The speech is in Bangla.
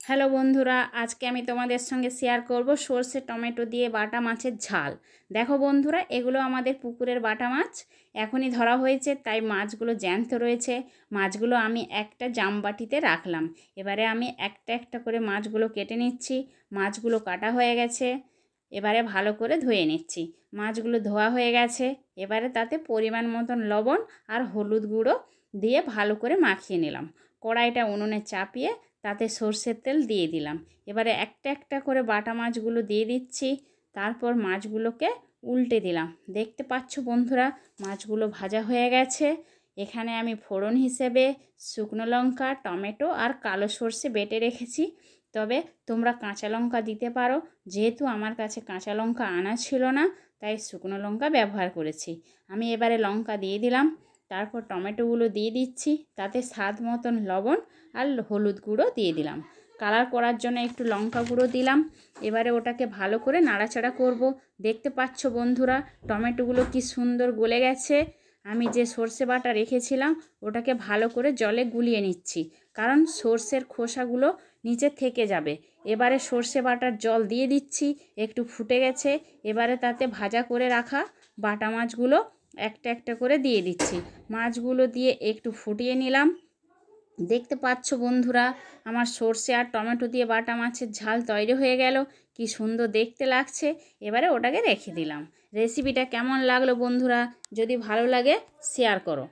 হ্যালো বন্ধুরা, আজকে আমি তোমাদের সঙ্গে শেয়ার করব সরষে টমেটো দিয়ে বাটা মাছের ঝাল। দেখো বন্ধুরা, এগুলো আমাদের পুকুরের বাটা মাছ, এখনই ধরা হয়েছে, তাই মাছগুলো জ্যান্ত রয়েছে। মাছগুলো আমি একটা জামবাটিতে রাখলাম। এবারে আমি একটা একটা করে মাছগুলো কেটে নিচ্ছি। মাছগুলো কাটা হয়ে গেছে, এবারে ভালো করে ধুয়ে নিচ্ছি। মাছগুলো ধোয়া হয়ে গেছে, এবারে তাতে পরিমাণ মতন লবণ আর হলুদ গুঁড়ো দিয়ে ভালো করে মাখিয়ে নিলাম। কড়াইটা উনুনে চাপিয়ে তাতে সর্ষের তেল দিয়ে দিলাম। এবারে একটা একটা করে বাটা মাছগুলো দিয়ে দিচ্ছি। তারপর মাছগুলোকে উল্টে দিলাম। দেখতে পাচ্ছ বন্ধুরা, মাছগুলো ভাজা হয়ে গেছে। এখানে আমি ফোড়ন হিসেবে শুকনো লঙ্কা, টমেটো আর কালো সর্ষে বেটে রেখেছি। তবে তোমরা কাঁচা লঙ্কা দিতে পারো। যেহেতু আমার কাছে কাঁচা লঙ্কা আনা ছিল না, তাই শুকনো লঙ্কা ব্যবহার করেছি। আমি এবারে লঙ্কা দিয়ে দিলাম। তারপর টমেটোগুলো দিয়ে দিচ্ছি, তাতে স্বাদ মতন লবণ আর হলুদ গুঁড়ো দিয়ে দিলাম। কালার করার জন্য একটু লঙ্কা গুঁড়ো দিলাম। এবারে ওটাকে ভালো করে নাড়াচাড়া করব। দেখতে পাচ্ছ বন্ধুরা, টমেটোগুলো কি সুন্দর গলে গেছে। আমি যে সর্ষে বাটা রেখেছিলাম ওটাকে ভালো করে জলে গুলিয়ে নিচ্ছি, কারণ সর্ষের খোসাগুলো নিচে থেকে যাবে। এবারে সর্ষে বাটার জল দিয়ে দিচ্ছি, একটু ফুটে গেছে। এবারে তাতে ভাজা করে রাখা বাটা মাছগুলো একটা একটা করে দিয়ে দিচ্ছি। মাছগুলো দিয়ে একটু ফুটিয়ে নিলাম। দেখতে পাচ্ছ বন্ধুরা, আমার সর্ষে আর টমেটো দিয়ে বাটা মাছের ঝাল তৈরি হয়ে গেল। কি সুন্দর দেখতে লাগছে। এবারে ওটাকে রেখে দিলাম। রেসিপিটা কেমন লাগলো বন্ধুরা? যদি ভালো লাগে শেয়ার করো।